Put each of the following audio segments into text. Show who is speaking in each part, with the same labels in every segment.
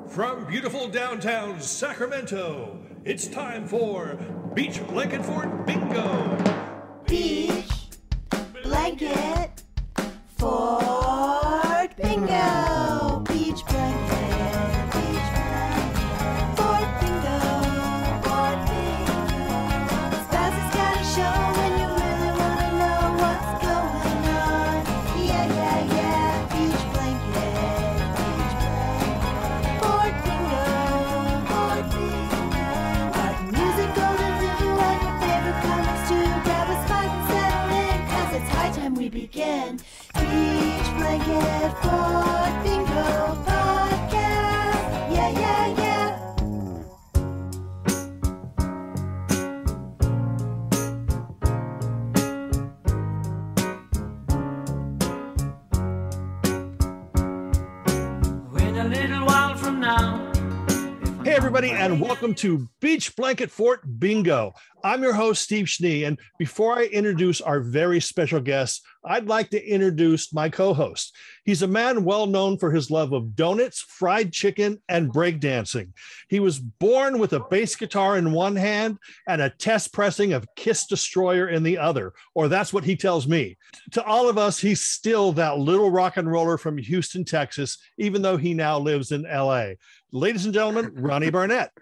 Speaker 1: From beautiful downtown Sacramento, it's time for Beach Blanket Fort Bingo.
Speaker 2: Beach Blanket Fort Bingo. Beach Blanket, Beach Blanket Fort Bingo, Fort Bingo. Spouse has got a show when you really want to know what's going on. Yeah, yeah, yeah. Beach Blanket, Beach Blanket Fort Bingo, Fort Bingo. Got music golden blue and your favorite comics too. Grab a spot and settle in, 'cause it's high time we begin. Beach Blanket Fort Bingo Podcast. Yeah, yeah, yeah.
Speaker 3: In a little while from now.
Speaker 1: Hey, everybody, and welcome to Beach Blanket Fort Bingo. I'm your host, Steve Schnee, and before I introduce our very special guest, I'd like to introduce my co-host. He's a man well known for his love of donuts, fried chicken, and breakdancing. He was born with a bass guitar in one hand and a test pressing of Kiss Destroyer in the other, or that's what he tells me. To all of us, he's still that little rock and roller from Houston, Texas, even though he now lives in LA. Ladies and gentlemen, Ronnie Barnett.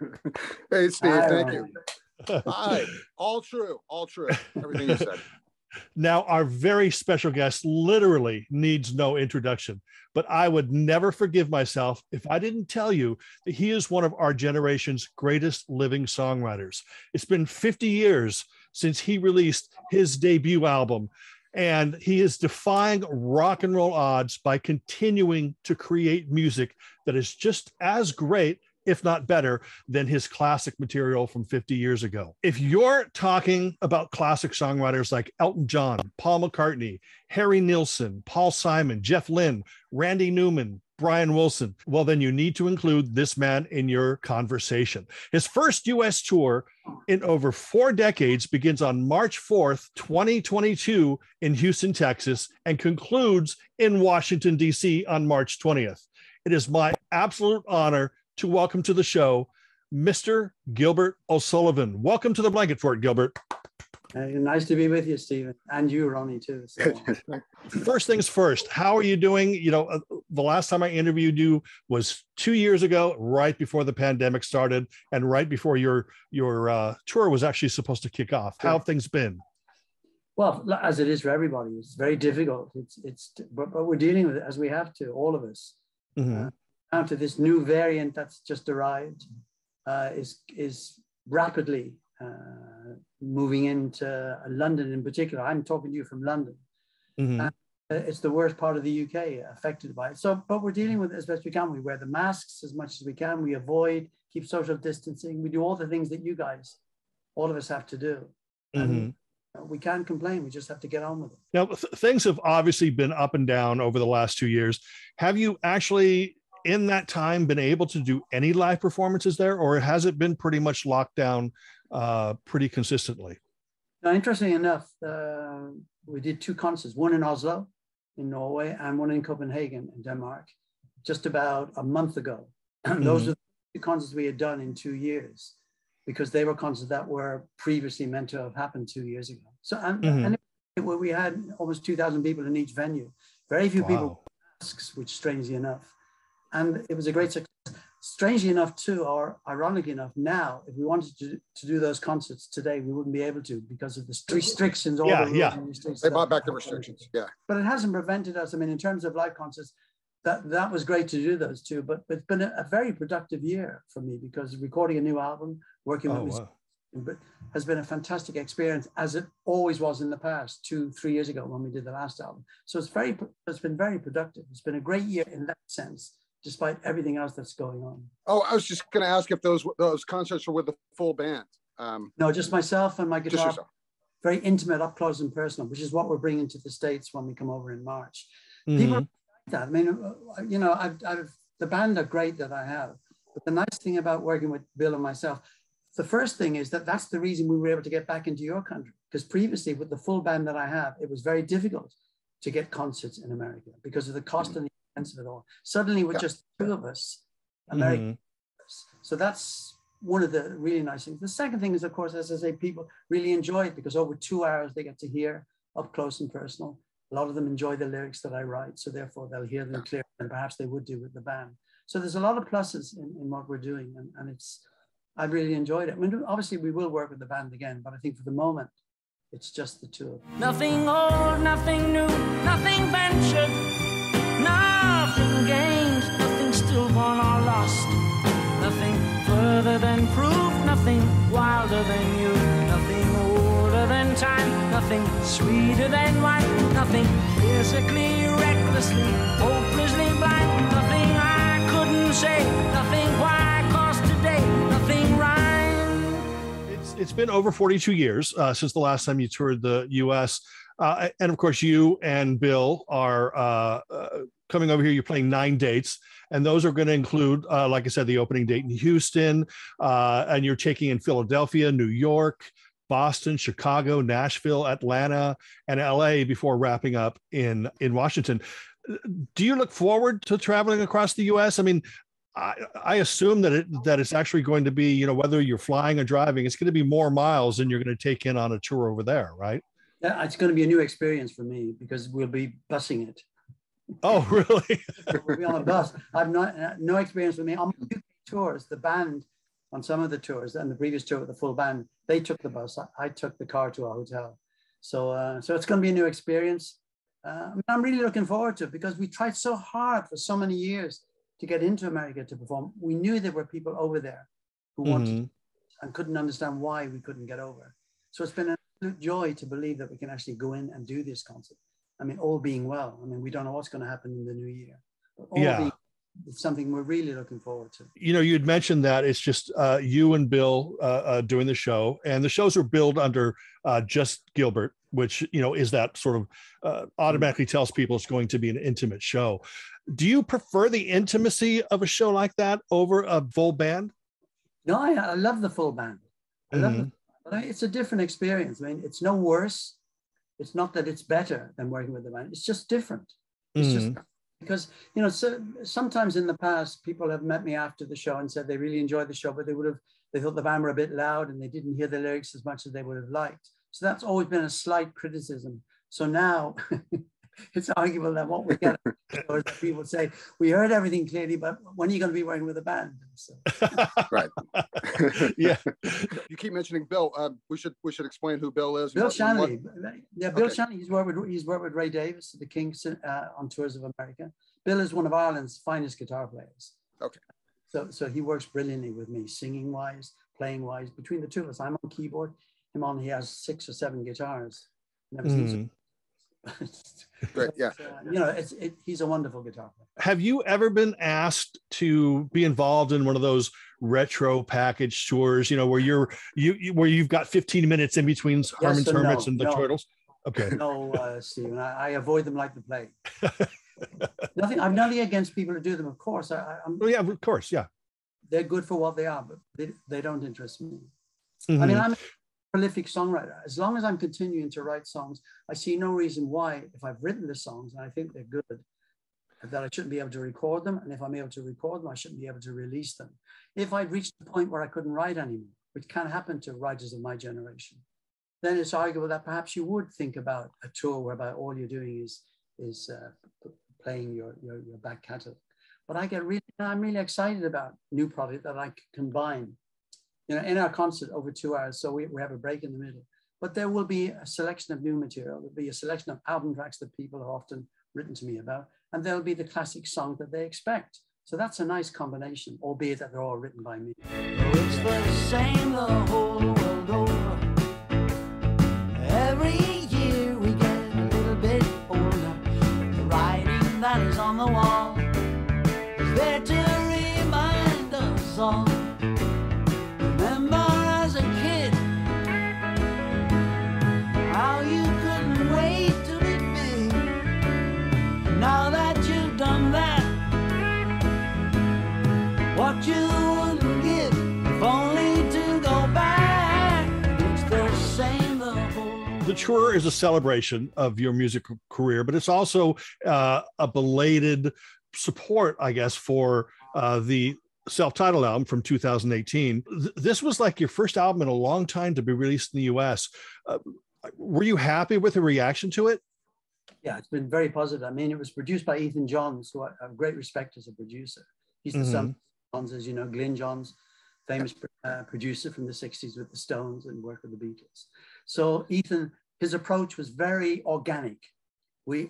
Speaker 4: Hey, Steve, thank you. Hi, all true, everything you said.
Speaker 1: Now, our very special guest literally needs no introduction, but I would never forgive myself if I didn't tell you that he is one of our generation's greatest living songwriters. It's been 50 years since he released his debut album, and he is defying rock and roll odds by continuing to create music that is just as great, if not better, than his classic material from 50 years ago. If you're talking about classic songwriters like Elton John, Paul McCartney, Harry Nilsson, Paul Simon, Jeff Lynne, Randy Newman, Brian Wilson, well, then you need to include this man in your conversation. His first U.S. tour in over 4 decades begins on March 4th, 2022 in Houston, Texas, and concludes in Washington, D.C. on March 20th. It is my absolute honor to welcome to the show, Mr. Gilbert O'Sullivan. Welcome to the Blanket Fort, Gilbert.
Speaker 5: Nice to be with you, Stephen, and you, Ronnie, too. So.
Speaker 1: First things first, how are you doing? You know, the last time I interviewed you was 2 years ago, right before the pandemic started, and right before your tour was actually supposed to kick off. How have things been?
Speaker 5: Well, as it is for everybody, it's very difficult. But we're dealing with it as we have to, all of us.
Speaker 1: Mm-hmm.
Speaker 5: Down to this new variant that's just arrived, is rapidly moving into London in particular. I'm talking to you from London.
Speaker 1: Mm-hmm.
Speaker 5: It's the worst part of the UK affected by it. So, but we're dealing with it as best we can. We wear the masks as much as we can. We avoid, keep social distancing. We do all the things that you guys, all of us have to do.
Speaker 1: Mm-hmm.
Speaker 5: And we can't complain. We just have to get on with it.
Speaker 1: Now, things have obviously been up and down over the last 2 years. Have you actually, in that time, been able to do any live performances there, or has it been pretty much locked down pretty consistently?
Speaker 5: Now, interestingly enough, we did 2 concerts, one in Oslo in Norway and one in Copenhagen in Denmark, just about a month ago. And those are the 2 concerts we had done in 2 years, because they were concerts that were previously meant to have happened 2 years ago. So, and we had almost 2,000 people in each venue. Very few people with masks, which strangely enough. And it was a great success. Strangely enough, too, or ironically enough, now, if we wanted to do those concerts today, we wouldn't be able to because of the restrictions.
Speaker 4: They brought back the restrictions, yeah.
Speaker 5: But it hasn't prevented us. I mean, in terms of live concerts, that was great to do those too. But it's been a very productive year for me, because recording a new album, working with music, has been a fantastic experience, as it always was in the past, 2-3 years ago when we did the last album. So it's been very productive. It's been a great year in that sense, despite everything else that's going on.
Speaker 4: Oh, I was just going to ask if those concerts were with the full band.
Speaker 5: No, just myself and my guitar. Very intimate, up close and personal, which is what we're bringing to the States when we come over in March. Mm-hmm. People like that. I mean, you know, I've the band are great that I have. But the nice thing about working with Bill and myself, the first thing is that's the reason we were able to get back into your country. Because previously, with the full band that I have, it was very difficult to get concerts in America because of the cost and the expense of it all. Suddenly, with just 2 of us, American. So that's one of the really nice things. The second thing is, of course, as I say, people really enjoy it because over 2 hours they get to hear up close and personal. A lot of them enjoy the lyrics that I write, so therefore they'll hear them clearer than perhaps they would do with the band. So there's a lot of pluses in what we're doing, and I've really enjoyed it. I mean, obviously we will work with the band again, but I think for the moment, it's just the two of them.
Speaker 3: Nothing old, nothing new, nothing ventured, nothing gained, nothing stillborn or lost, nothing further than proof, nothing wilder than you, nothing older than time, nothing sweeter than wine, nothing physically, recklessly, hopelessly blind, nothing I couldn't say, nothing why, 'cause today, nothing rhymes.
Speaker 1: It's been over 42 years since the last time you toured the U.S. And of course, you and Bill are coming over here. You're playing 9 dates, and those are going to include, like I said, the opening date in Houston, and you're taking in Philadelphia, New York, Boston, Chicago, Nashville, Atlanta, and LA before wrapping up in Washington. Do you look forward to traveling across the U.S.? I mean, I assume that it's actually going to be, you know, whether you're flying or driving, it's going to be more miles than you're going to take in on a tour over there, right?
Speaker 5: Yeah, it's going to be a new experience for me because we'll be busing it.
Speaker 1: Oh, really?
Speaker 5: We'll be on a bus. I've no experience with me. On UK tours, the band on some of the tours and the previous tour with the full band, they took the bus. I took the car to a hotel. So it's going to be a new experience. I'm really looking forward to it because we tried so hard for so many years to get into America to perform. We knew there were people over there who wanted and couldn't understand why we couldn't get over. So it's been an absolute joy to believe that we can actually go in and do this concert. I mean, all being well. I mean, we don't know what's going to happen in the new year. But it's something we're really looking forward to. You
Speaker 1: know, you'd mentioned that it's just you and Bill doing the show, and the shows are billed under just Gilbert, which, you know, is that sort of automatically tells people it's going to be an intimate show. Do you prefer the intimacy of a show like that over a full band?
Speaker 5: No, I love the full band. I love it. But it's a different experience. I mean, it's no worse. It's not that it's better than working with the band. It's just different. It's just because, you know, so sometimes in the past, people have met me after the show and said they really enjoyed the show, but they thought the band were a bit loud and they didn't hear the lyrics as much as they would have liked. So that's always been a slight criticism. So now it's arguable that what we get is that people say, we heard everything clearly, but when are you going to be working with a band? So.
Speaker 4: Right.
Speaker 1: Yeah.
Speaker 4: You keep mentioning Bill. We should explain who Bill is.
Speaker 5: Bill Shannon. Yeah, Bill Shannon. He's worked with Ray Davis, the Kings, on tours of America. Bill is one of Ireland's finest guitar players.
Speaker 4: Okay.
Speaker 5: So he works brilliantly with me, singing wise, playing wise. Between the two of us, I'm on keyboard. He has 6 or 7 guitars. Never seen so.
Speaker 4: Great, yeah.
Speaker 5: You know, he's a wonderful guitar player.
Speaker 1: Have you ever been asked to be involved in one of those retro package tours, you know, where you've got 15 minutes in between Herman's Hermits and the Turtles? Okay.
Speaker 5: No, Stephen, I avoid them like the plague. I'm nothing against people who do them, of course.
Speaker 1: Yeah, of course, yeah.
Speaker 5: They're good for what they are, but they don't interest me. I mean, I'm a prolific songwriter. As long as I'm continuing to write songs, I see no reason why, if I've written the songs and I think they're good, that I shouldn't be able to record them. And if I'm able to record them, I shouldn't be able to release them. If I'd reached the point where I couldn't write anymore, which can happen to writers of my generation, then it's arguable that perhaps you would think about a tour whereby all you're doing is playing your back catalog. But I'm really excited about new product that I can combine. You know, in our concert over 2 hours, so we have a break in the middle. But there will be a selection of new material. There'll be a selection of album tracks that people have often written to me about, and there'll be the classic song that they expect. So that's a nice combination, albeit that they're all written by me.
Speaker 3: It's the same the whole world over. Every year we get a little bit older. The writing that is on the wall is there to remind us all. Remember as a kid how you couldn't wait to be big. Now that you've done that, what you wouldn't give if only to go back. It's the same the whole.
Speaker 1: The tour is a celebration of your music career, but it's also a belated support, I guess, for the self-titled album from 2018. This was like your first album in a long time to be released in the US. Were you happy with the reaction to it?
Speaker 5: Yeah, it's been very positive. I mean, it was produced by Ethan Johns, who I have great respect as a producer. He's the son of Johns, as you know, Glyn Johns, famous producer from the 60s with the Stones and worked with the Beatles. So Ethan, his approach was very organic.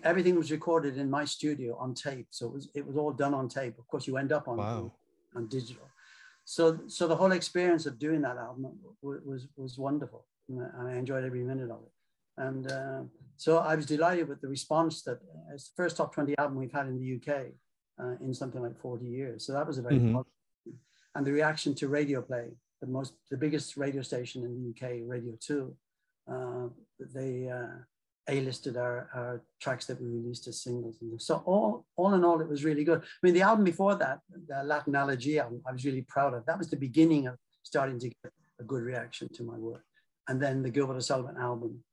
Speaker 5: Everything was recorded in my studio on tape. So it was all done on tape. Of course, you end up on digital. So the whole experience of doing that album was wonderful. I enjoyed every minute of it. And so I was delighted with the response that it's the first top 20 album we've had in the UK in something like 40 years. So that was a very positive. And the reaction to radio play, the biggest radio station in the UK, Radio 2, they A-listed our tracks that we released as singles. And so all in all, it was really good. I mean, the album before that, the Latin Allergy album, I was really proud of. That was the beginning of starting to get a good reaction to my work. And then the Gilbert O'Sullivan album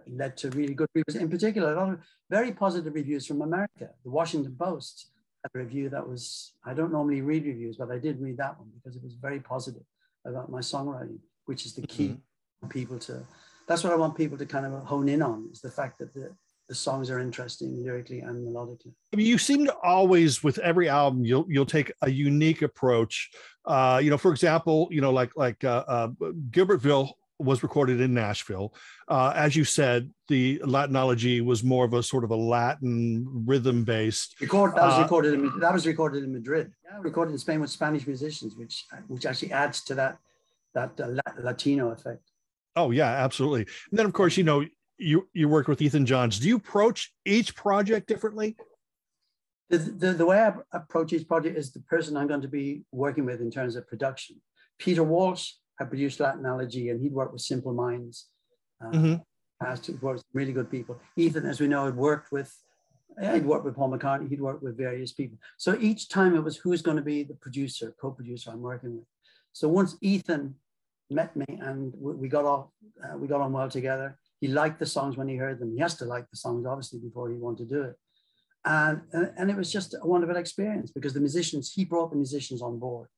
Speaker 5: led to really good reviews. In particular, a lot of very positive reviews from America. The Washington Post had a review that was, I don't normally read reviews, but I did read that one because it was very positive about my songwriting, which is the key for people to, that's what I want people to kind of hone in on, is the fact that the songs are interesting lyrically and melodically.
Speaker 1: I mean, you seem to always, with every album, you'll take a unique approach. For example, like Gilbertville was recorded in Nashville. As you said, the Latinology was more of a sort of a Latin rhythm based.
Speaker 5: That was recorded in Madrid. Yeah, recorded in Spain with Spanish musicians, which actually adds to that Latino effect.
Speaker 1: Oh yeah, absolutely. And then of course, you work with Ethan Johns. Do you approach each project differently?
Speaker 5: The way I approach each project is the person I'm going to be working with in terms of production. Peter Walsh had produced Latinology, and he'd worked with Simple Minds. Worked with really good people. Ethan, as we know, he'd worked with Paul McCartney. He'd worked with various people. So each time it was who's going to be the producer, co-producer I'm working with. So once Ethan met me and we got on well together. He liked the songs when he heard them. He has to like the songs, obviously, before he wanted to do it. And it was just a wonderful experience because he brought the musicians on board,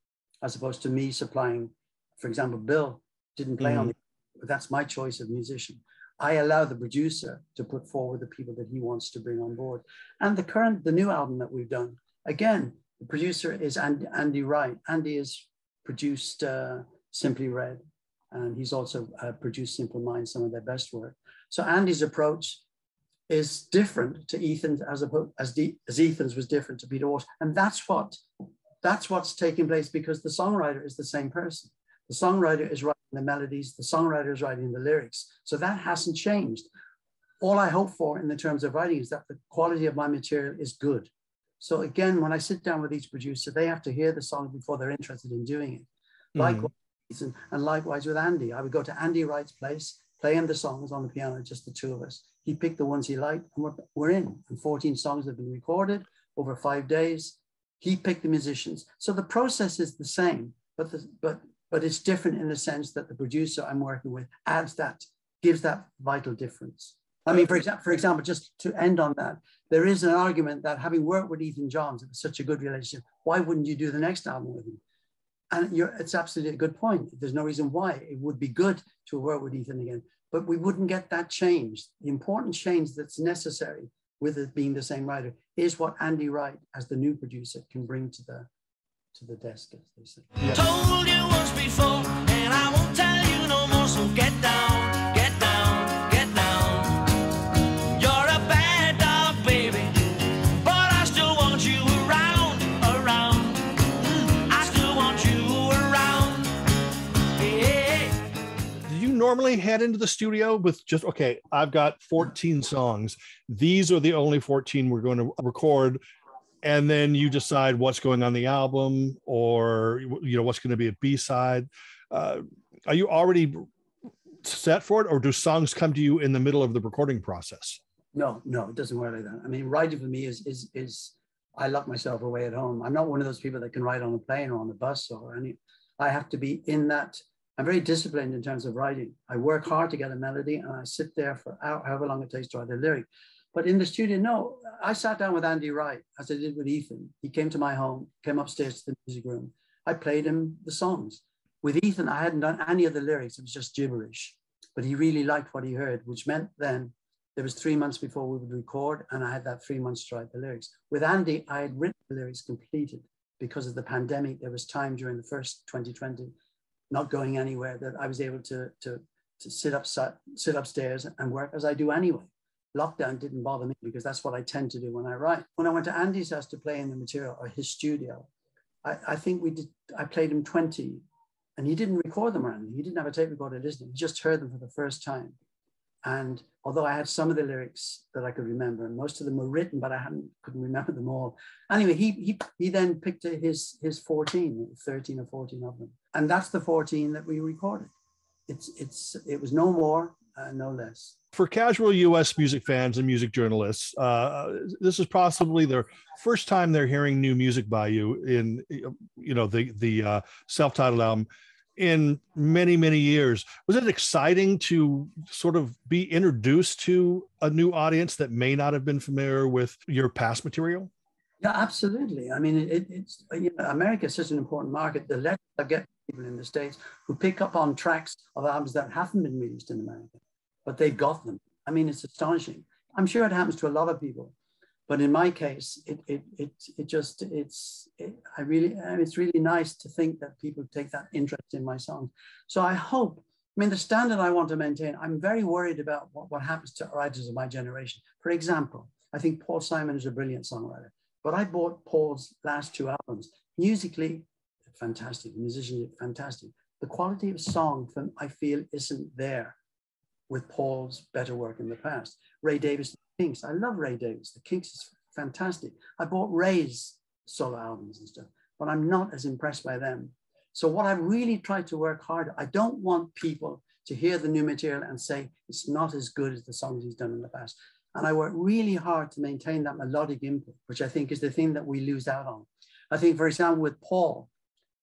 Speaker 5: as opposed to me supplying. For example, Bill didn't play on it, but that's my choice of musician. I allow the producer to put forward the people that he wants to bring on board. And the new album that we've done, again, the producer is Andy Wright. Andy has produced Simply Red, and he's also produced Simple Minds, some of their best work. So Andy's approach is different to Ethan's as Ethan's was different to Peter Walsh. And that's what's taking place because the songwriter is the same person. The songwriter is writing the melodies, the songwriter is writing the lyrics. So that hasn't changed. All I hope for in the terms of writing is that the quality of my material is good. So again, when I sit down with each producer, they have to hear the song before they're interested in doing it. Likewise, and likewise with Andy. I would go to Andy Wright's place, play him the songs on the piano, just the two of us. He picked the ones he liked, and we're in. And 14 songs have been recorded over 5 days. He picked the musicians. So the process is the same, but it's different in the sense that the producer I'm working with gives that vital difference. I mean, for example, just to end on that, there is an argument that having worked with Ethan Johns, it was such a good relationship, why wouldn't you do the next album with him? And it's absolutely a good point. There's no reason why. It would be good to work with Ethan again, but we wouldn't get that change. The important change that's necessary with it being the same writer is what Andy Wright, as the new producer, can bring to the desk, as they say.
Speaker 3: Yeah. Told you once before, and I won't tell you no more, so get down, get down, get down. You're a bad dog, baby, but I still want you around. I still want you around. Yeah.
Speaker 1: Do you normally head into the studio with just, okay, I've got 14 songs. These are the only 14 we're going to record. And then you decide what's going on the album, or what's going to be a B-side. Are you already set for it, or do songs come to you in the middle of the recording process?
Speaker 5: No, it doesn't work like that. I mean, writing for me is I lock myself away at home. I'm not one of those people that can write on a plane or on a bus or any. I have to be in that. I'm very disciplined in terms of writing. I work hard to get a melody, and I sit there for however long it takes to write a lyric. But in the studio, no, I sat down with Andy Wright, as I did with Ethan. He came to my home, came upstairs to the music room. I played him the songs. With Ethan, I hadn't done any of the lyrics. It was just gibberish. But he really liked what he heard, which meant then there was 3 months before we would record, and I had that 3 months to write the lyrics. With Andy, I had written the lyrics completed. Because of the pandemic, there was time during the first 2020, not going anywhere, that I was able to sit upstairs and work as I do anyway. Lockdown didn't bother me because that's what I tend to do when I write. When I went to Andy's house to play in the material, or his studio, I think I played him 20, and he didn't record them or anything. He didn't have a tape recorder listening. He just heard them for the first time. And although I had some of the lyrics that I could remember, and most of them were written, but couldn't remember them all. Anyway, he then picked his 13 or 14 of them. And that's the 14 that we recorded. It was no more, no less.
Speaker 1: For casual U.S. music fans and music journalists, this is possibly their first time they're hearing new music by you in, the self-titled album in many, many years. Was it exciting to sort of be introduced to a new audience that may not have been familiar with your past material?
Speaker 5: Yeah, absolutely. I mean, it's America is such an important market. The letters I get people in the States who pick up on tracks of albums that haven't been released in America, but they've got them. I mean, it's astonishing. I'm sure it happens to a lot of people, but in my case, it's really nice to think that people take that interest in my songs. So I hope, the standard I want to maintain, I'm very worried about what happens to writers of my generation. For example, I think Paul Simon is a brilliant songwriter, but I bought Paul's last 2 albums. Musically, fantastic. Musicians, fantastic. The quality of song, I feel, isn't there with Paul's better work in the past. Ray Davis, the Kinks. I love Ray Davis. The Kinks is fantastic. I bought Ray's solo albums and stuff, but I'm not as impressed by them. So what I really tried to work hard, I don't want people to hear the new material and say it's not as good as the songs he's done in the past. And I worked really hard to maintain that melodic input, which I think is the thing that we lose out on. I think, for example, with Paul,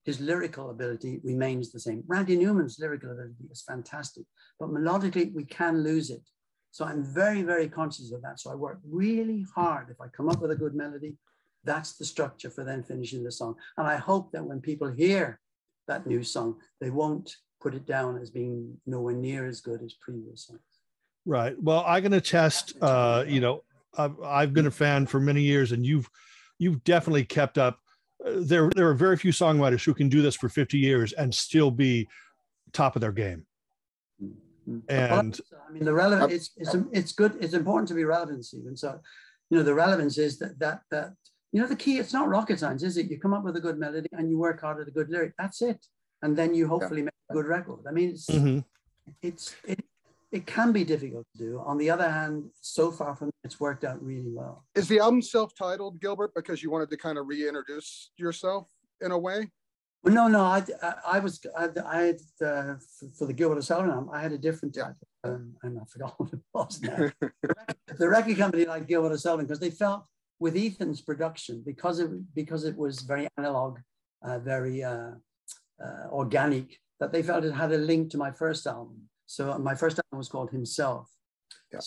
Speaker 5: his lyrical ability remains the same. Randy Newman's lyrical ability is fantastic, but melodically, we can lose it. So I'm very, very conscious of that. So I work really hard. If I come up with a good melody, that's the structure for then finishing the song. And I hope that when people hear that new song, they won't put it down as being nowhere near as good as previous songs.
Speaker 1: Right. Well, I can attest, I've been a fan for many years, and you've definitely kept up. There are very few songwriters who can do this for 50 years and still be top of their game. And
Speaker 5: the relevance, it's good. It's important to be relevant, Stephen. So, the relevance is that the key, it's not rocket science, is it? You come up with a good melody and you work hard at a good lyric. That's it. And then you hopefully make a good record. I mean, it can be difficult to do. On the other hand, so far from it, it's worked out really well.
Speaker 4: Is the album self-titled, Gilbert, because you wanted to kind of reintroduce yourself in a way?
Speaker 5: Well, no. I had for the Gilbert O'Sullivan album, I had a different title, and I forgot what it was now. The record company liked Gilbert O'Sullivan because they felt with Ethan's production, because it was very analog, very organic, that they felt it had a link to my first album. So my first album was called Himself. Yeah.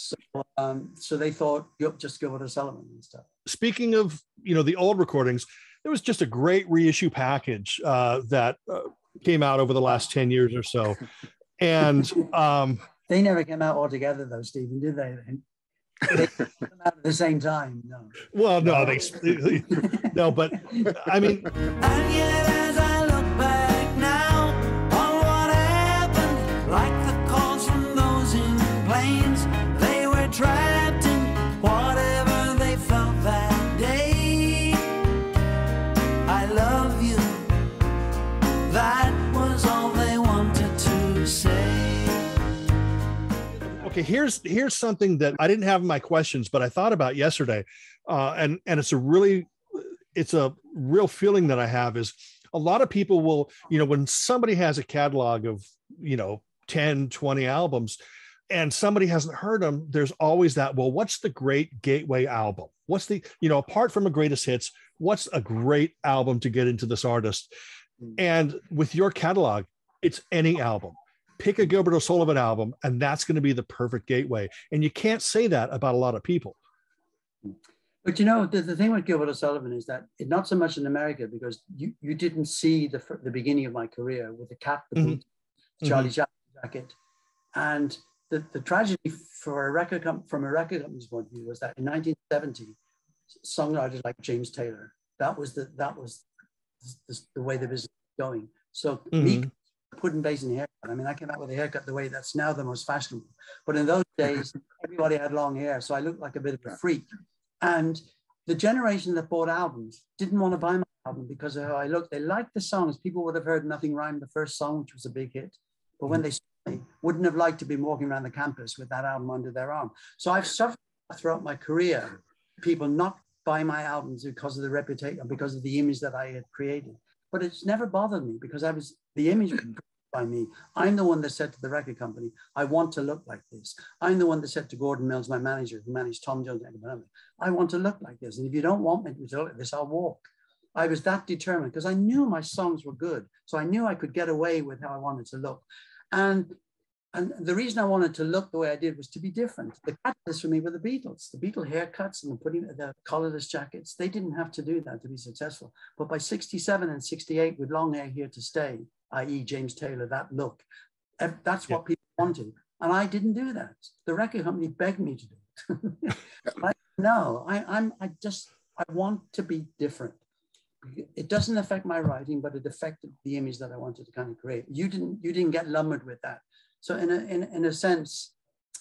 Speaker 5: So they thought, just Gilbert O'Sullivan and stuff.
Speaker 1: Speaking of, the old recordings, there was just a great reissue package that came out over the last 10 years or so. And
Speaker 5: they never came out all together though, Stephen, did they? They came out at the same time. No.
Speaker 1: Well, no, no, but I mean.
Speaker 3: And yet as I look back now on what happened, like the calls from those in planes, they were trapped in whatever they felt that day. I love you, that was all they wanted to say.
Speaker 1: Okay, here's something that I didn't have in my questions, but I thought about yesterday, and it's a real feeling that I have is a lot of people will, when somebody has a catalog of, 10, 20 albums and somebody hasn't heard them, there's always that, well, what's the great gateway album? What's the, apart from a greatest hits, what's a great album to get into this artist? And with your catalog, it's any album. Pick a Gilbert O'Sullivan album, and that's going to be the perfect gateway. And you can't say that about a lot of people.
Speaker 5: But you know, the thing with Gilbert O'Sullivan is that it not so much in America, because you didn't see the beginning of my career with the cap, the boot, Charlie Chaplin jacket. And the tragedy for from a record company's point of view was that in 1970, songwriters like James Taylor, that was the way the business was going. So me putting bass in the haircut. I mean, I came out with a haircut the way that's now the most fashionable. But in those days, everybody had long hair, so I looked like a bit of a freak. And the generation that bought albums didn't want to buy my album because of how I looked. They liked the songs. People would have heard Nothing Rhymed, the first song, which was a big hit. But when they saw me, wouldn't have liked to be walking around the campus with that album under their arm. So I've suffered throughout my career, people not buy my albums because of the reputation, because of the image that I had created. But it's never bothered me because the image by me. I'm the one that said to the record company, I want to look like this. I'm the one that said to Gordon Mills, my manager, who managed Tom Jones, I want to look like this. And if you don't want me to look like this, I'll walk. I was that determined because I knew my songs were good. So I knew I could get away with how I wanted to look. And the reason I wanted to look the way I did was to be different. The catalyst for me were the Beatles. The Beatle haircuts and the collarless jackets, they didn't have to do that to be successful. But by 67 and 68, with long hair here to stay, i.e. James Taylor, that look, that's what people wanted. And I didn't do that. The record company begged me to do it. I want to be different. It doesn't affect my writing, but it affected the image that I wanted to kind of create. You didn't get lumbered with that. So in a sense,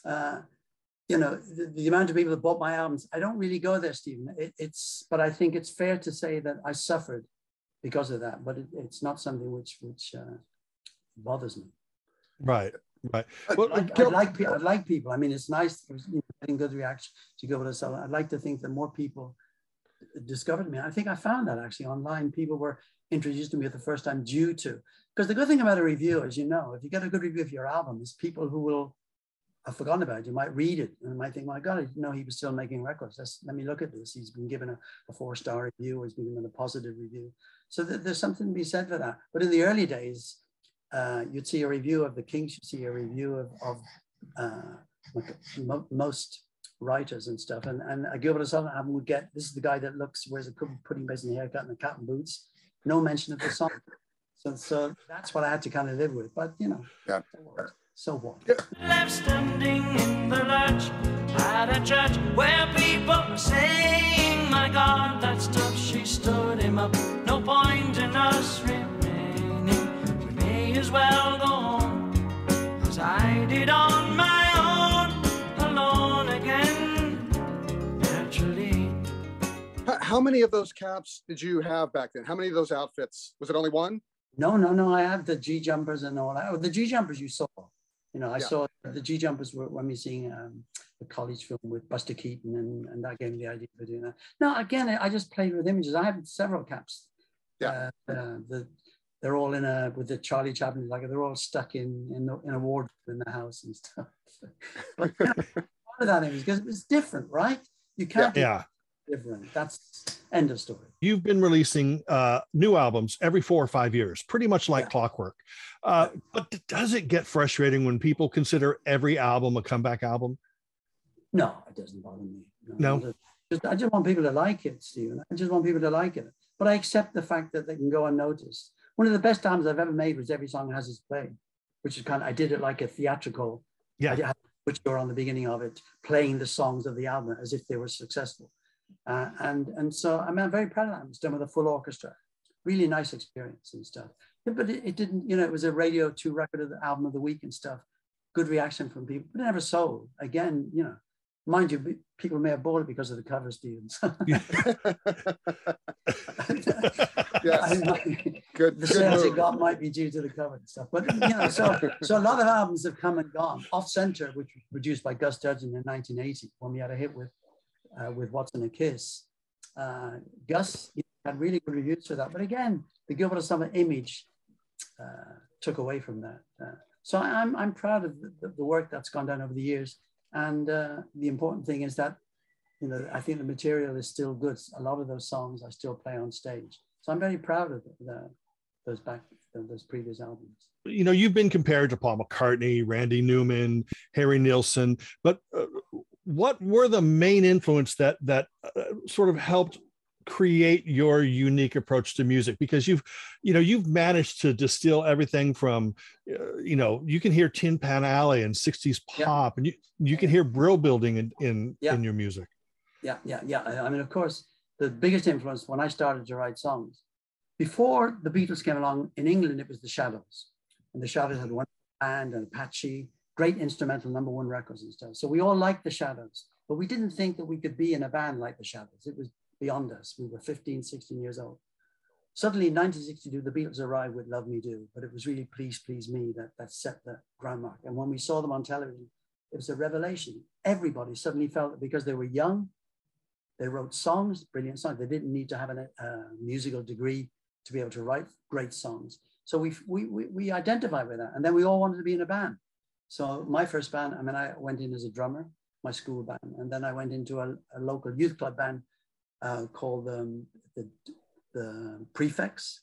Speaker 5: you know, the amount of people that bought my albums, I don't really go there, Stephen. But I think it's fair to say that I suffered because of that, but it's not something which bothers me.
Speaker 1: Right.
Speaker 5: Well, I'd like people. I mean, it's nice getting good reaction to Gilbert O'Sullivan. I'd like to think that more people discovered me. I think I found that actually online. People were introduced to me for the first time due to, because the good thing about a review, as you know, if you get a good review of your album, is people who will have forgotten about it. You might read it and might think, my God, I didn't know he was still making records. Let me look at this. He's been given a 4-star review, or he's been given a positive review. So there's something to be said for that. But in the early days, you'd see a review of the Kinks, you'd see a review of most writers and stuff. And Gilbert O'Sullivan album would get, this is the guy that wears a pudding basin and haircut and a cap and boots. No mention of the song. So that's what I had to kind of live with. But, you know, so what?
Speaker 3: Left standing in the lurch at a church where people were saying, my God, that stuff, she stood him up. No point in us remaining. We may as well go on as I did on my own, alone again, naturally.
Speaker 4: How many of those caps did you have back then? How many of those outfits? Was it only one?
Speaker 5: No. I have the G jumpers and all that. Oh, the G jumpers you saw. You know, I saw the G jumpers when we seeing the college film with Buster Keaton, and that gave me the idea for doing that. No, again, I just played with images. I have several caps. Yeah. They're all with the Charlie Chaplin, like they're all stuck in a wardrobe in the house and stuff. But you know, part of that image because it's different, right? You can't. Yeah. Different. That's end of story. You've
Speaker 1: been releasing new albums every 4 or 5 years, pretty much like clockwork. But does it get frustrating when people consider every album a comeback album?
Speaker 5: No, it doesn't bother me.
Speaker 1: No?
Speaker 5: I just want people to like it, Stephen. I just want people to like it. But I accept the fact that they can go unnoticed. One of the best albums I've ever made was Every Song Has Its Play, which is I did it like a theatrical. Yeah. I had which were on the beginning of it, playing the songs of the album as if they were successful. And so I'm very proud of that. It was done with a full orchestra. Really nice experience and stuff. But it didn't, you know, it was a Radio 2 record of the album of the week and stuff. Good reaction from people, but it never sold. Again, you know, mind you, people may have bought it because of the cover, Stephen. The sales it got might be due to the cover and stuff. But, you know, so a lot of albums have come and gone. Off Center, which was produced by Gus Dudgeon in 1980, when we had a hit with What's in a Kiss. Gus had really good reviews for that. But again, the Gilbert O'Sullivan image took away from that. So I'm proud of the work that's gone down over the years. And the important thing is that, you know, I think the material is still good. A lot of those songs I still play on stage. So I'm very proud of those previous albums.
Speaker 1: You know, you've been compared to Paul McCartney, Randy Newman, Harry Nilsson, but what were the main influence that sort of helped create your unique approach to music? Because you've managed to distill everything from, you can hear Tin Pan Alley and 60s pop, and you can hear Brill Building in your music.
Speaker 5: Yeah. I mean, of course, the biggest influence when I started to write songs, before the Beatles came along in England, it was the Shadows. And the Shadows had one band and Apache, great instrumental #1 records and stuff. So we all liked the Shadows, but we didn't think that we could be in a band like the Shadows. It was beyond us. We were 15, 16 years old. Suddenly in 1962, the Beatles arrived with Love Me Do, but it was really Please, Please Me that set the groundwork. And when we saw them on television, it was a revelation. Everybody suddenly felt that because they were young, they wrote songs, brilliant songs. They didn't need to have a musical degree to be able to write great songs. So we identified with that. And then we all wanted to be in a band. So my first band, I mean, I went in as a drummer, my school band. And then I went into a local youth club band called the Prefects.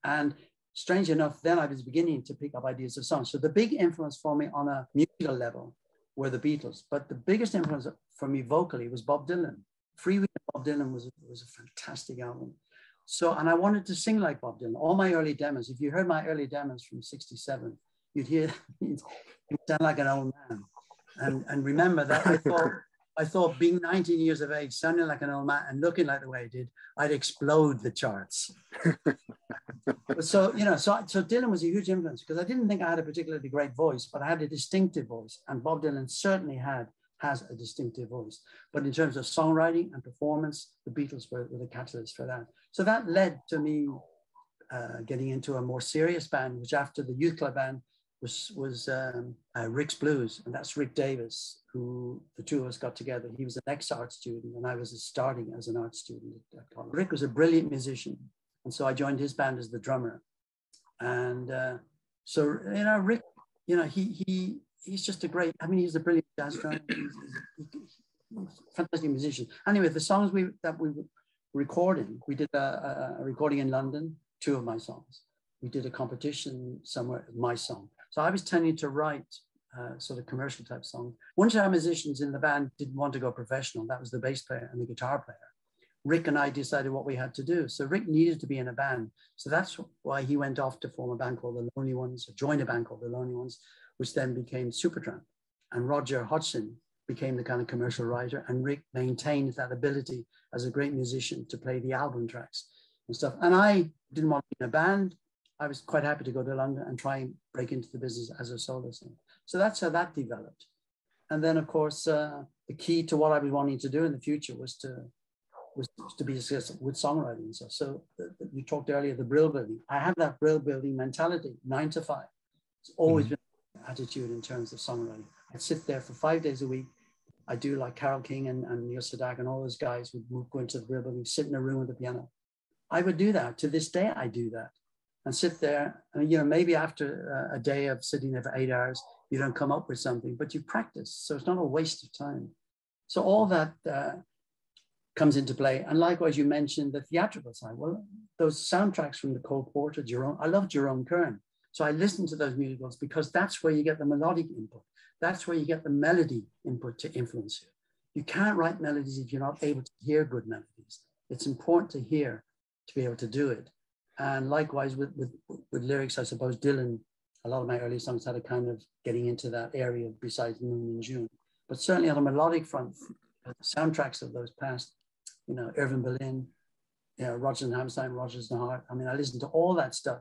Speaker 5: And strange enough, then I was beginning to pick up ideas of songs. So the big influence for me on a musical level were the Beatles. But the biggest influence for me vocally was Bob Dylan. Free Will of Bob Dylan was a fantastic album. So, and I wanted to sing like Bob Dylan. All my early demos, if you heard my early demos from '67, you'd hear you sound like an old man. And remember that I thought being 19 years of age, sounding like an old man and looking like the way I did, I'd explode the charts. So Dylan was a huge influence because I didn't think I had a particularly great voice, but I had a distinctive voice. And Bob Dylan certainly has a distinctive voice. But in terms of songwriting and performance, the Beatles were the catalyst for that. So that led to me getting into a more serious band, which after the youth club band was Rick's Blues. And that's Rick Davis, who the two of us got together. He was an ex-art student and I was starting as an art student at college. Rick was a brilliant musician. And so I joined his band as the drummer. And Rick, he's just a great, he's a brilliant jazz drummer. He's a fantastic musician. Anyway, the songs that we were recording, we did a recording in London, 2 of my songs. We did a competition somewhere, my song. So I was tending to write sort of commercial type songs. Once our musicians in the band didn't want to go professional, that was the bass player and the guitar player. Rick and I decided what we had to do. So Rick needed to be in a band. So that's why he went off to form a band called The Lonely Ones, or joined a band called The Lonely Ones, which then became Supertramp. And Roger Hodgson became the kind of commercial writer, and Rick maintained that ability as a great musician to play the album tracks and stuff. And I didn't want to be in a band. I was quite happy to go to London and try and break into the business as a solo singer. So that's how that developed. And then, of course, the key to what I was wanting to do in the future was to be successful with songwriting and stuff. So you talked earlier, the Brill Building. I have that Brill Building mentality, 9 to 5. It's always been my attitude in terms of songwriting. I'd sit there for 5 days a week. I do like Carole King and Neil Sedaka and all those guys would go into the Brill Building, sit in a room with a piano. I would do that. To this day, I do that. And sit there, and, maybe after a day of sitting there for 8 hours, you don't come up with something, but you practice. So it's not a waste of time. So all that comes into play. And likewise, you mentioned the theatrical side. Well, those soundtracks from the Cole Porter, Jerome, I love Jerome Kern. So I listen to those musicals because that's where you get the melodic input. That's where you get the melody input to influence you. You can't write melodies if you're not able to hear good melodies. It's important to hear to be able to do it. And likewise with lyrics, I suppose Dylan, a lot of my early songs had a kind of getting into that area besides Moon in June. But certainly on a melodic front, the soundtracks of those past, Irving Berlin, Rodgers and Hammerstein, Rodgers and Hart. I listened to all that stuff.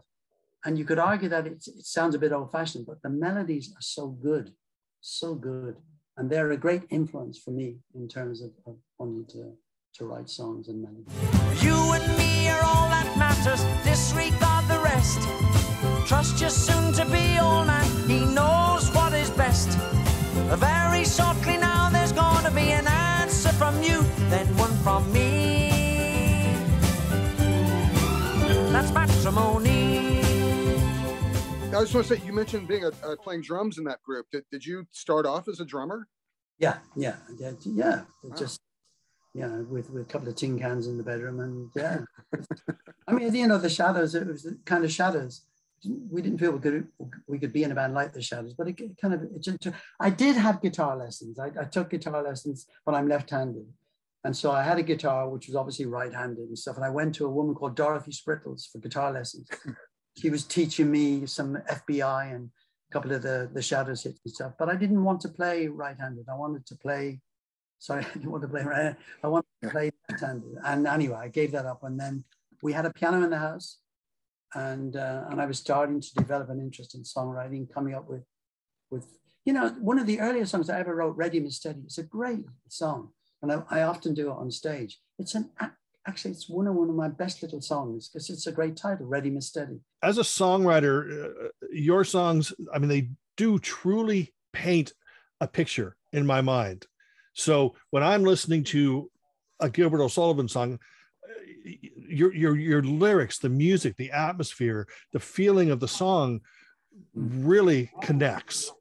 Speaker 5: And you could argue that it sounds a bit old-fashioned, but the melodies are so good. And they're a great influence for me in terms of wanting to write songs and melodies.
Speaker 3: You and me are all that matters, disregard the rest. Trust your soon to be old man, he knows what is best. Very shortly now there's going to be an answer from you, then one from me. That's matrimony.
Speaker 4: I just want to say, you mentioned being playing drums in that group. Did you start off as a drummer?
Speaker 5: Yeah. Just with a couple of tin cans in the bedroom, and the Shadows. It was the kind of Shadows. we didn't feel we could be in a band like the Shadows, but I did have guitar lessons. I took guitar lessons, but I'm left-handed. And so I had a guitar, which was obviously right-handed and stuff. And I went to a woman called Dorothy Sprittles for guitar lessons. She was teaching me some FBI and a couple of the Shadows hits and stuff, but I didn't want to play right-handed. I wanted to play, sorry, I didn't want to play right-handed. I wanted to play left-handed. And anyway, I gave that up. And then we had a piano in the house, and I was starting to develop an interest in songwriting, coming up with, you know, one of the earliest songs I ever wrote, Ready Miss Steady. It's a great song. And I often do it on stage. Actually, it's one of my best little songs because it's a great title, Ready Miss Steady.
Speaker 1: As a songwriter, your songs, I mean, they do truly paint a picture in my mind. So when I'm listening to a Gilbert O'Sullivan song, your lyrics, the music, the atmosphere, the feeling of the song really connects.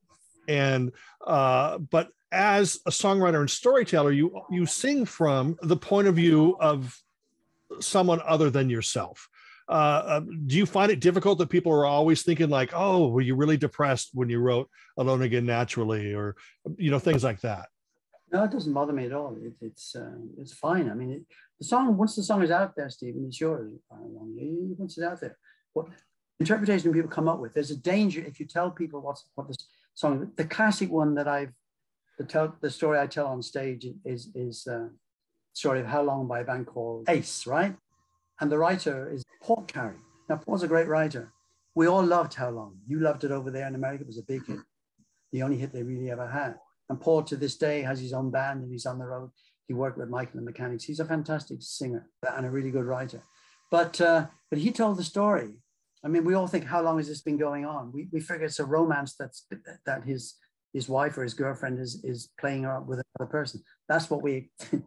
Speaker 1: And but as a songwriter and storyteller, you sing from the point of view of someone other than yourself. Do you find it difficult that people are always thinking like, oh, were you really depressed when you wrote Alone Again Naturally, or, you know, things like that?
Speaker 5: No, it doesn't bother me at all. It's fine. I mean, the song, once the song is out there, Stephen, it's yours. Once it's out there, what interpretation people come up with, there's a danger if you tell people what the song, the classic one that the story I tell on stage is story of How Long by a band called Ace, right? And the writer is Paul Carey. Now, Paul's a great writer. We all loved How Long. You loved it over there in America. It was a big hit. The only hit they really ever had. And Paul, to this day, has his own band and he's on the road. He worked with Michael and the Mechanics. He's a fantastic singer and a really good writer. But he told the story. I mean, we all think, how long has this been going on? We figure it's a romance that his wife or his girlfriend is playing up with another person. That's what we expected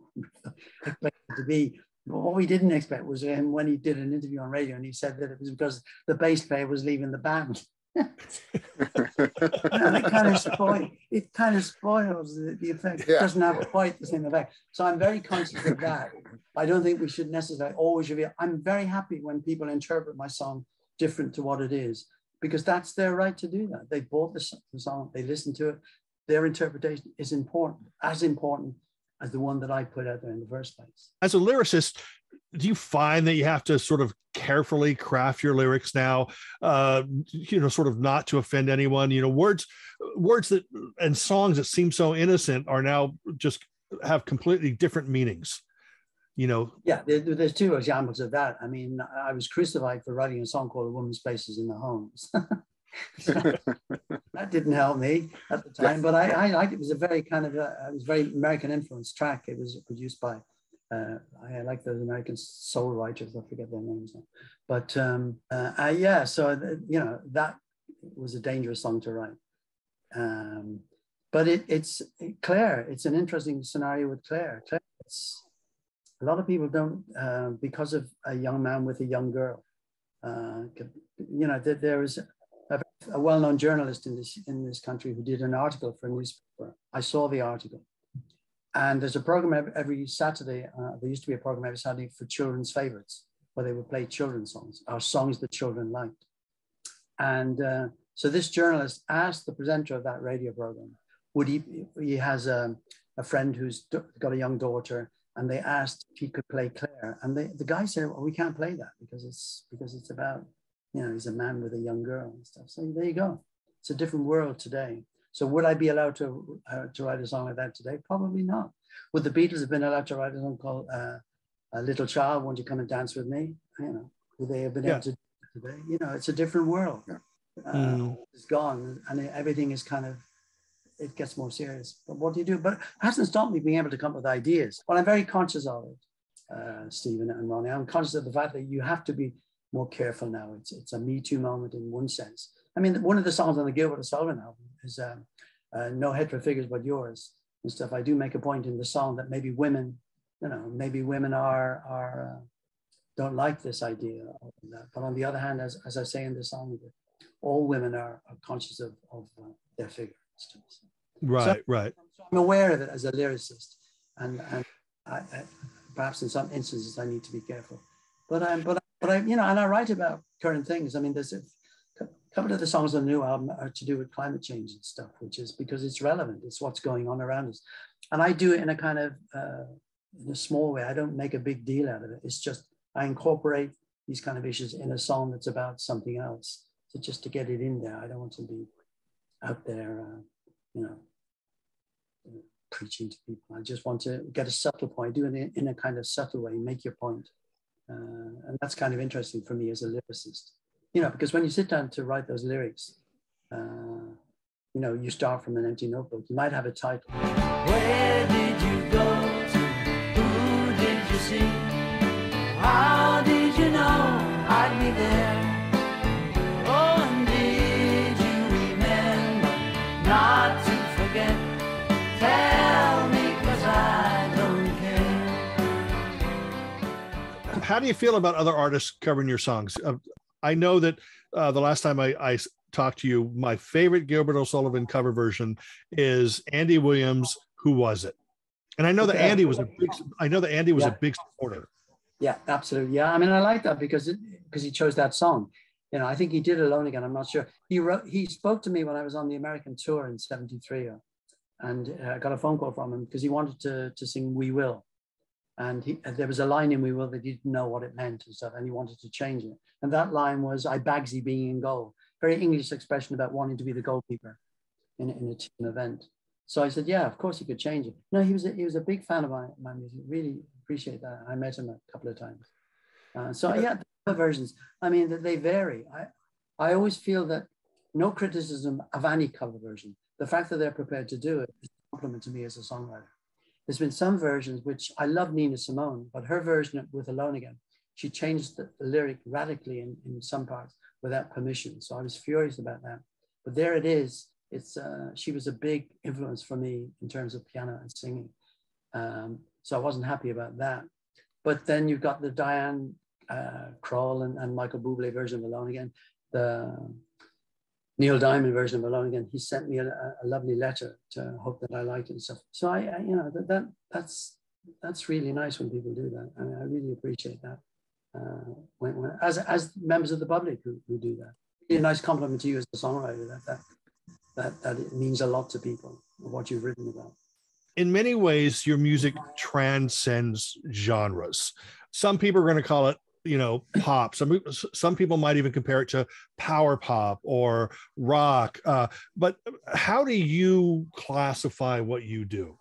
Speaker 5: it to be. But what we didn't expect was him when he did an interview on radio and he said that it was because the bass player was leaving the band. And it kind of spoils the effect.
Speaker 4: Yeah.
Speaker 5: It doesn't have quite the same effect. So I'm very conscious of that. I don't think we should necessarily always reveal. I'm very happy when people interpret my song different to what it is, because that's their right to do that. They bought the song, they listened to it. Their interpretation is important as the one that I put out there in the first place. As
Speaker 1: a lyricist, do you find that you have to sort of carefully craft your lyrics now, you know, sort of not to offend anyone? You know, words that and songs that seem so innocent are now just have completely different meanings. You know? Yeah,
Speaker 5: there's two examples of that. I mean, I was crucified for writing a song called A Woman's Place is in the Homes. That didn't help me at the time, but I liked it. It was a very kind of, it was very American influenced track. It was produced by, I like those American soul writers, I forget their names now. But yeah, so, you know, that was a dangerous song to write. But it's Claire, it's an interesting scenario with Claire. A lot of people don't, because of a young man with a young girl. You know, there was a well-known journalist in this country who did an article for a newspaper. I saw the article. And there's a program every Saturday. There used to be a program every Saturday for children's favorites, where they would play children's songs, or songs that children liked. And so this journalist asked the presenter of that radio program, he has a friend who's got a young daughter, and they asked if he could play Claire. And the guy said, well, we can't play that because it's about, you know, he's a man with a young girl and stuff. So there you go. It's a different world today. So would I be allowed to write a song like that today? Probably not. Would the Beatles have been allowed to write a song called A Little Child, Won't You Come and Dance With Me? You know, would they have been able to do it today? You know, it's a different world. It's gone, and everything is kind of, it gets more serious. But what do you do? But it hasn't stopped me being able to come up with ideas. Well, I'm very conscious of it, Stephen and Ronnie. I'm conscious of the fact that you have to be more careful now. It's a Me Too moment in one sense. I mean, one of the songs on the Gilbert O'Sullivan album is No Head for Figures But Yours and stuff. I do make a point in the song that maybe women, you know, maybe women are don't like this idea of that. But on the other hand, as I say in the song, all women are conscious of their figure.
Speaker 1: Right.
Speaker 5: So I'm aware of it as a lyricist, and I perhaps in some instances I need to be careful. But I, you know, and I write about current things. I mean, there's couple of the songs on the new album are to do with climate change and stuff, which is because it's relevant. It's what's going on around us. And I do it in a kind of, in a small way. I don't make a big deal out of it. It's just, I incorporate these kind of issues in a song that's about something else. So just to get it in there, I don't want to be out there, preaching to people. I just want to get a subtle point, do it in a kind of subtle way, make your point. And that's kind of interesting for me as a lyricist, because when you sit down to write those lyrics, you start from an empty notebook. You might have a title.
Speaker 3: Where did you go to? Who did you see? How did you know I'd be there? Oh, and did you remember not to forget? Tell me, 'cause I don't care.
Speaker 1: How do you feel about other artists covering your songs? I know that the last time I talked to you, my favorite Gilbert O'Sullivan cover version is Andy Williams' "Who Was It?" And I know that Andy was a big supporter.
Speaker 5: Yeah, absolutely. Yeah, I mean, I like that because he chose that song. I think he did Alone Again. I'm not sure. He spoke to me when I was on the American tour in '73, and I got a phone call from him because he wanted to sing "We Will." And there was a line in "We Will" that he didn't know what it meant and stuff, and he wanted to change it. And that line was, "I bagsy being in goal." Very English expression about wanting to be the goalkeeper in a team event. So I said, yeah, of course he could change it. No, he was a big fan of my music. Really appreciate that. I met him a couple of times. The versions, I mean, they vary. I always feel that no criticism of any cover version. The fact that they're prepared to do it is a compliment to me as a songwriter. There's been some versions, which I love Nina Simone, but her version with Alone Again, she changed the lyric radically in some parts without permission. So I was furious about that. But there it is. She was a big influence for me in terms of piano and singing. So I wasn't happy about that. But then you've got the Diane Krall and Michael Bublé version of Alone Again, the Neil Diamond version of Alone Again. He sent me a lovely letter to hope that I liked it and stuff. So that's really nice when people do that. I mean, I really appreciate that. As members of the public who do that. Really a nice compliment to you as a songwriter that it means a lot to people, what you've written about.
Speaker 1: In many ways, your music transcends genres. Some people are going to call it, pop. Some people might even compare it to power pop or rock. But how do you classify what you do?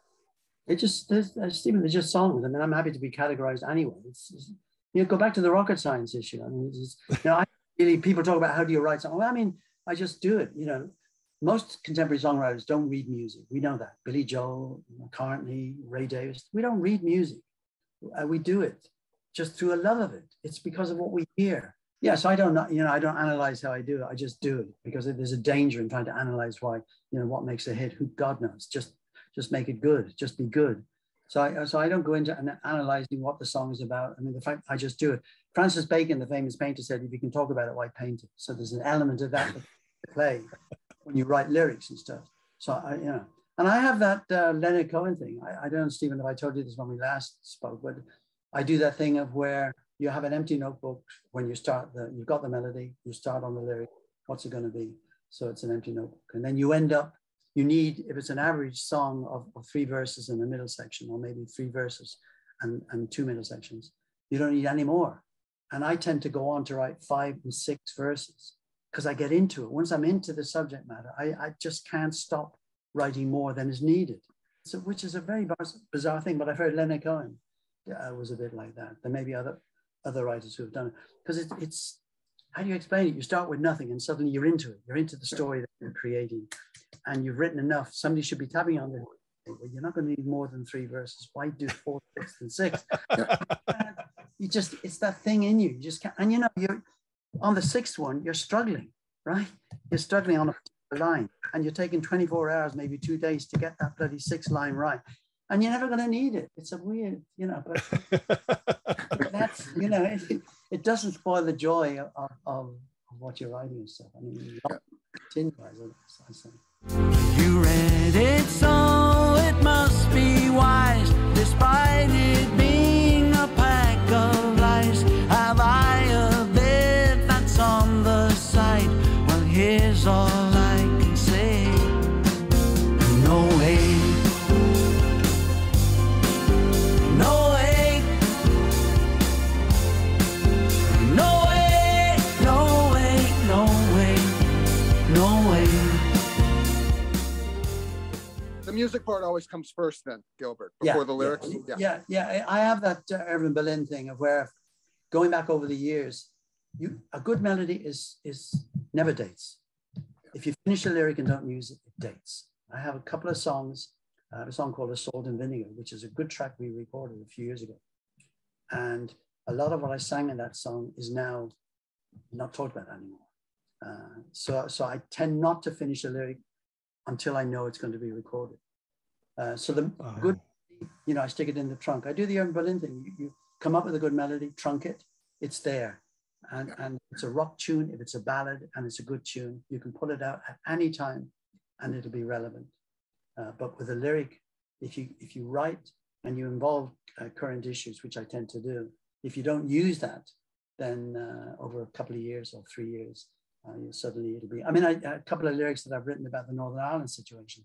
Speaker 5: Stephen, they're just songs. I mean, I'm happy to be categorized anyway. Go back to the rocket science issue. I mean, people talk about how do you write something. Well, I mean, I just do it. Most contemporary songwriters don't read music. We know that. Billy Joel, McCartney, Ray Davis. We don't read music. We do it just through a love of it. It's because of what we hear. Yeah, so I don't analyze how I do it. I just do it because there's a danger in trying to analyze why, what makes a hit. Who God knows. Just make it good. Just be good. So I don't go into analyzing what the song is about. I mean, the fact I just do it. Francis Bacon, the famous painter, said, if you can talk about it, why paint it? So there's an element of that to play when you write lyrics and stuff. So, and I have that Leonard Cohen thing. I don't know, Stephen, if I told you this when we last spoke, but I do that thing of where you have an empty notebook when you start, you've got the melody, you start on the lyric, what's it going to be? So it's an empty notebook. And then you end up, you need, if it's an average song of 3 verses in the middle section, or maybe 3 verses and 2 middle sections, you don't need any more. And I tend to go on to write 5 and 6 verses because I get into it. Once I'm into the subject matter, I just can't stop writing more than is needed. So, which is a very bizarre thing, but I've heard Leonard Cohen was a bit like that. There may be other writers who have done it. Because it's, how do you explain it? You start with nothing and suddenly you're into it. You're into the story that you're creating. And you've written enough. Somebody should be tapping on the, well, you're not going to need more than 3 verses. Why do 4, 6, and 6? It's that thing in you. You just can't. And you're on the 6th one, you're struggling, right? You're struggling on a particular line. And you're taking 24 hours, maybe 2 days to get that bloody 6th line right. And you're never going to need it. It's a weird, but that's, it doesn't spoil the joy of what you're writing and stuff. I mean, continue, I say.
Speaker 3: You read it, so it must be wise, despite it being a pack of lies. Have I a bit that's on the side? Well, here
Speaker 4: the music part always comes first then, Gilbert, before the lyrics.
Speaker 5: Yeah. I have that Irving Berlin thing of where, going back over the years, a good melody is never dates. If you finish a lyric and don't use it, it dates. I have a couple of songs. I have a song called Salt and Vinegar, which is a good track we recorded a few years ago. And a lot of what I sang in that song is now not talked about anymore. So I tend not to finish a lyric until I know it's going to be recorded. So the good, I stick it in the trunk. I do the Irving Berlin thing. You come up with a good melody, trunk it, it's there. And it's a rock tune, if it's a ballad and it's a good tune, you can pull it out at any time and it'll be relevant. But with a lyric, if you write and you involve current issues, which I tend to do, if you don't use that, then over a couple of years or 3 years, suddenly it'll be, a couple of lyrics that I've written about the Northern Ireland situation.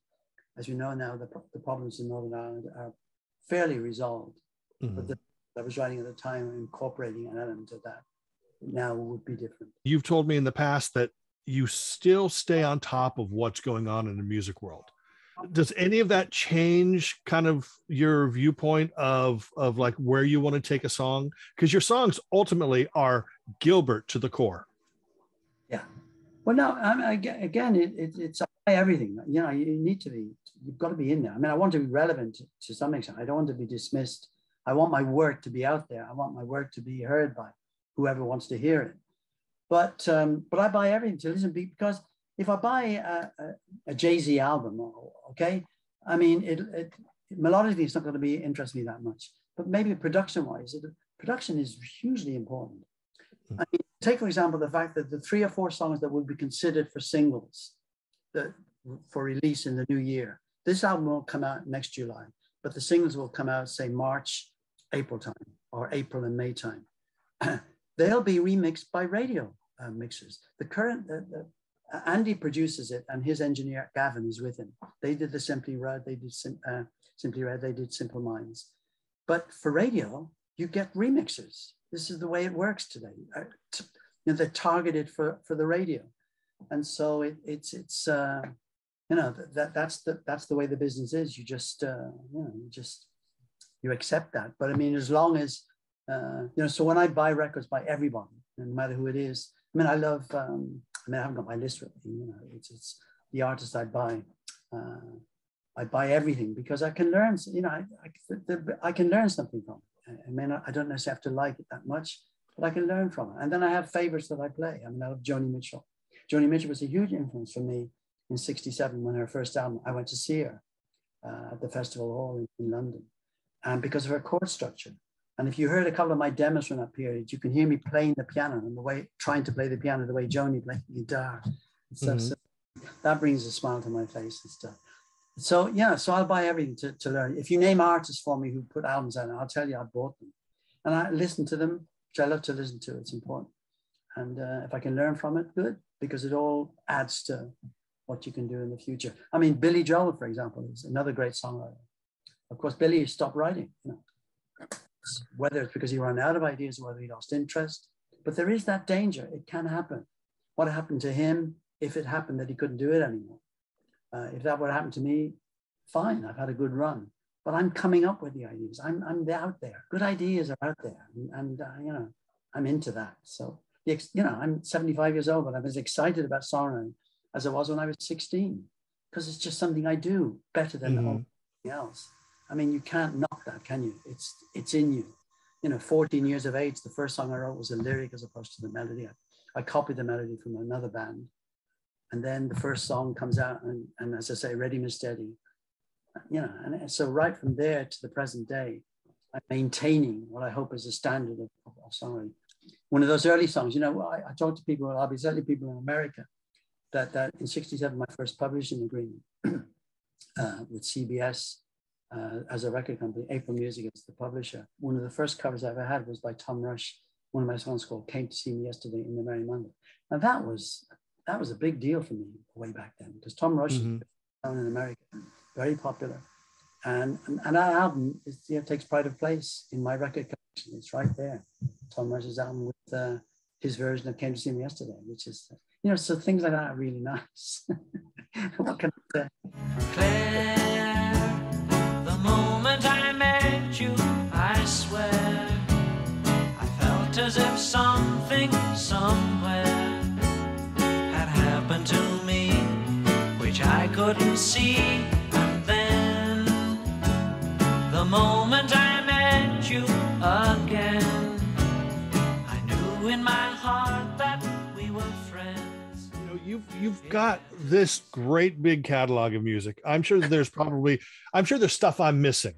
Speaker 5: As you know now, the problems in Northern Ireland are fairly resolved. But I was writing at the time, incorporating an element of that now would be different.
Speaker 1: You've told me in the past that you still stay on top of what's going on in the music world. Does any of that change kind of your viewpoint of like where you want to take a song? Because your songs ultimately are Gilbert to the core.
Speaker 5: Yeah. Well, no, again, it's everything. You've got to be in there. I want to be relevant to some extent. I don't want to be dismissed. I want my work to be out there. I want my work to be heard by whoever wants to hear it. But I buy everything to listen to, because if I buy a Jay-Z album, okay, melodically it's not going to be interest me that much. But maybe production-wise, production is hugely important. Take, for example, the fact that the 3 or 4 songs that would be considered for singles for release in the new year, this album won't come out next July, but the singles will come out, say, March, April time, or April and May time. They'll be remixed by radio mixers. The current, Andy produces it, and his engineer, Gavin, is with him. They did the Simply Red, they did Simply Red, they did Simple Minds. But for radio, you get remixers. This is the way it works today. They're targeted for the radio. And so that's the way the business is. You just, you accept that. But as long as, so when I buy records by everybody, no matter who it is, I love, I haven't got my list with me, it's the artists I buy. I buy everything because I can learn, I can learn something from it. I don't necessarily have to like it that much, but I can learn from it. And then I have favorites that I play. I love Joni Mitchell. Joni Mitchell was a huge influence for me in '67 when her first album, I went to see her at the Festival Hall in London. And because of her chord structure. And if you heard a couple of my demos from that period, you can hear me playing the piano and trying to play the piano the way Joni played the guitar. So that brings a smile to my face and stuff. So I'll buy everything to learn. If you name artists for me who put albums out, I'll tell you I bought them. And I listen to them, which I love to listen to. It's important. And if I can learn from it, good, because it all adds to what you can do in the future. Billy Joel, for example, is another great songwriter. Of course, Billy stopped writing, whether it's because he ran out of ideas or whether he lost interest. But there is that danger. It can happen. What happened to him, if it happened that he couldn't do it anymore? If that would happen to me, fine, I've had a good run. But I'm coming up with the ideas. I'm out there. Good ideas are out there. And I'm into that. So, I'm 75 years old, but I'm as excited about songwriting as I was when I was 16, because it's just something I do better than anything else. You can't knock that, can you? It's in you. 14 years of age, the first song I wrote was a lyric as opposed to the melody. I copied the melody from another band. And then the first song comes out and as I say, Ready, Miss Steady. And so right from there to the present day, I'm maintaining what I hope is a standard of songwriting. One of those early songs, I talk to people, certainly people in America, that in '67, my first publishing agreement with CBS, as a record company, April Music as the publisher. One of the first covers I ever had was by Tom Rush. One of my songs called Came to See Me Yesterday in the Merry Monday. And that was a big deal for me way back then, because Tom Rush is down in America, very popular. And that album takes pride of place in my record collection. It's right there. Tom Rush's album with his version of Came to See Me Yesterday, which is, so things like that are really nice. What can I say?
Speaker 3: Claire. if something somewhere had happened to me, which I couldn't see. And then, the moment I met you again, I knew in my heart that we were friends.
Speaker 1: You know, you've got this great big catalog of music. I'm sure there's stuff I'm missing.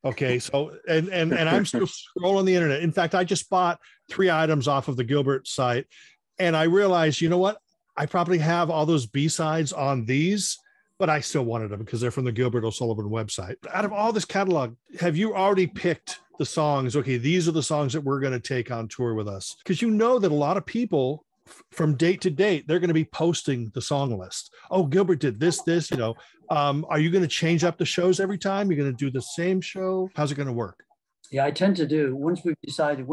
Speaker 1: Okay, so and I'm still scrolling the internet. In fact, I just bought 3 items off of the Gilbert site, and I realized, you know what? I probably have all those B-sides on these, but I still wanted them because they're from the Gilbert O'Sullivan website. Out of all this catalog, have you already picked the songs? Okay, these are the songs that we're going to take on tour with us, because you know that a lot of people from date to date, they're going to be posting the song list. Oh, Gilbert did this, you know. Are you going to change up the shows every time? You're going to do the same show? How's it going to work?
Speaker 5: Yeah, I tend to do, once we've decided,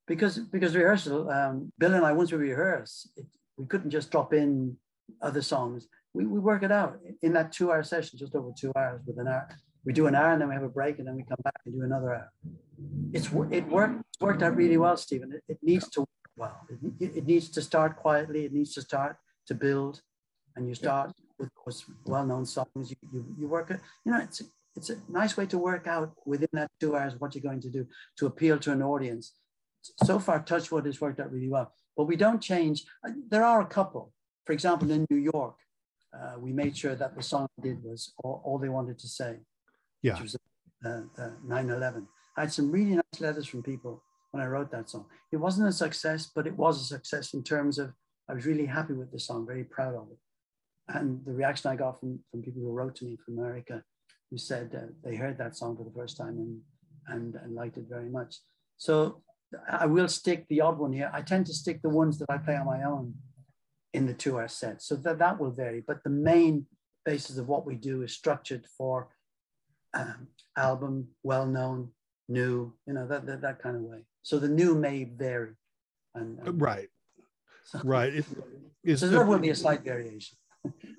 Speaker 5: because rehearsal, Bill and I, once we rehearse, we couldn't just drop in other songs. We work it out in that 2-hour session, just over 2 hours with an hour. We do an hour and then we have a break and then we come back and do another hour. It's worked out really well, Stephen. It needs to work well. It needs to start quietly. It needs to start to build, and you start with those well-known songs. You work it. You know, it's a nice way to work out within that 2 hours what you're going to do to appeal to an audience. So far, Touchwood has worked out really well, but we don't change. There are a couple. For example, in New York, we made sure that the song we did was all They Wanted to Say,
Speaker 1: Yeah.
Speaker 5: which was 9/11. I had some really nice letters from people when I wrote that song. It wasn't a success, but it was a success in terms of, I was really happy with the song, very proud of it. And the reaction I got from people who wrote to me from America, who said they heard that song for the first time and liked it very much. So I will stick the odd one here. I tend to stick the ones that I play on my own in the 2-hour set. So that will vary, but the main basis of what we do is structured for album, well-known, new, you know, that kind of way. So the new may vary. And
Speaker 1: right. So, right.
Speaker 5: So there will be a slight variation.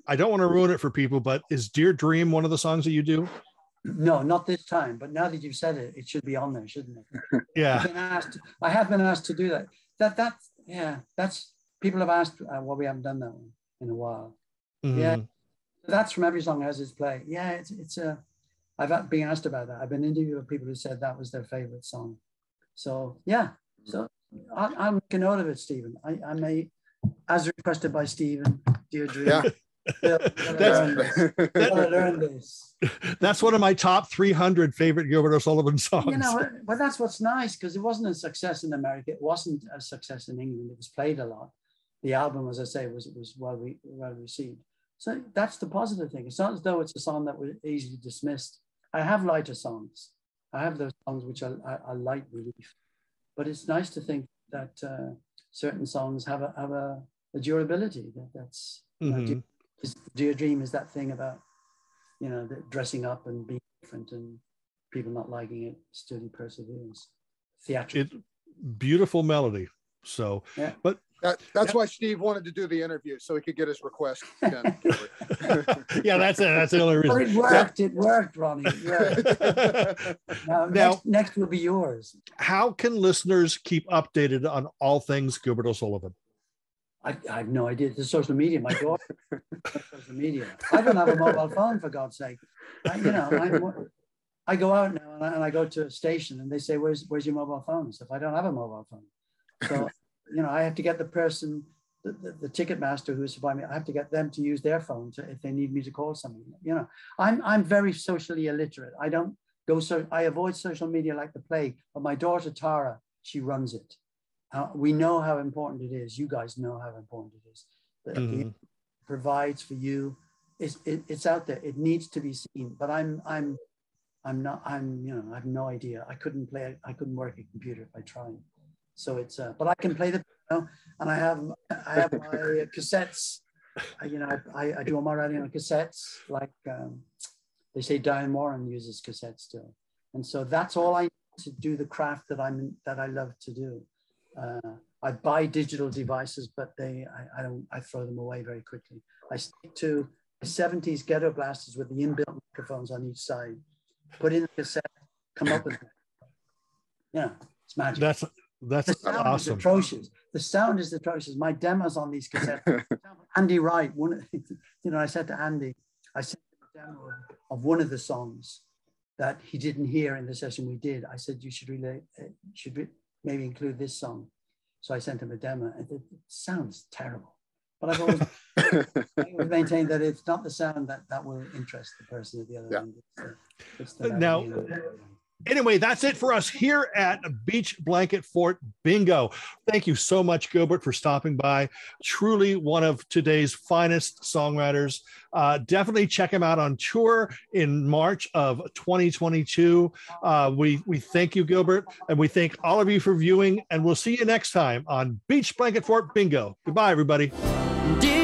Speaker 1: I don't want to ruin it for people, but is Dear Dream one of the songs that you do?
Speaker 5: No, not this time. But now that you've said it, it should be on there, shouldn't it?
Speaker 1: Yeah.
Speaker 5: I have been asked to do that. That's people have asked well, we haven't done that one in a while. Mm-hmm. Yeah, that's from Every Song Has Its Play. Yeah, I've been asked about that. I've been interviewed with people who said that was their favorite song. So yeah, so I'll make a note of it, Stephen. I may, as requested by Stephen, Dear Dream. Yeah. Learn this.
Speaker 1: That's one of my top 300 favorite Gilbert O'Sullivan songs.
Speaker 5: You know, but that's what's nice, because it wasn't a success in America. It wasn't a success in England. It was played a lot. The album, as I say, was well received. So that's the positive thing. It's not as though it's a song that was easily dismissed. I have lighter songs. I have those songs which are light relief. But it's nice to think that certain songs have a durability. That's mm-hmm. Dear Dream is that thing about, you know, the dressing up and being different and people not liking it, sturdy perseverance, theatrical.
Speaker 1: Beautiful melody. So,
Speaker 5: yeah.
Speaker 1: But
Speaker 4: that's why Steve wanted to do the interview, so he could get his request done.
Speaker 1: Yeah, that's it. That's the only reason.
Speaker 5: It worked, Ronnie. Now, next will be yours.
Speaker 1: How can listeners keep updated on all things Gilbert O'Sullivan?
Speaker 5: I have no idea. The social media, my daughter, social media. I don't have a mobile phone, for God's sake. I go out now and I go to a station and they say, where's your mobile phone? So if I don't have a mobile phone. So, you know, I have to get the person, the ticket master who supplied me, I have to get them to use their phone if they need me to call somebody. You know, I'm very socially illiterate. I avoid social media like the plague, but my daughter, Tara, she runs it. We know how important it is. You guys know how important it is. Mm-hmm. It provides for you. It's out there. It needs to be seen. But I'm not. I have no idea. I couldn't work a computer if I tried. So it's. But I can play the piano, and I have my cassettes. I do all my writing on cassettes. Like they say, Diane Warren uses cassettes still, and so that's all I need to do the craft that I love to do. I buy digital devices, but I throw them away very quickly. I stick to the 70s ghetto blasters with the inbuilt microphones on each side. Put in the cassette, come up with it. Yeah, it's magic.
Speaker 1: That's
Speaker 5: The sound is
Speaker 1: awesome.
Speaker 5: atrocious. The sound is atrocious. My demos on these cassettes. Andy Wright, I said to Andy, I sent him a demo of one of the songs that he didn't hear in the session we did. I said, you should maybe include this song. So I sent him a demo. It sounds terrible. But I've always maintained that it's not the sound that will interest the person at the other end. It's the
Speaker 1: now, anyway, that's it for us here at Beach Blanket Fort Bingo. Thank you so much, Gilbert, for stopping by. Truly one of today's finest songwriters. Definitely check him out on tour in March of 2022. We thank you, Gilbert, and we thank all of you for viewing, and we'll see you next time on Beach Blanket Fort Bingo. Goodbye, everybody.
Speaker 3: Dear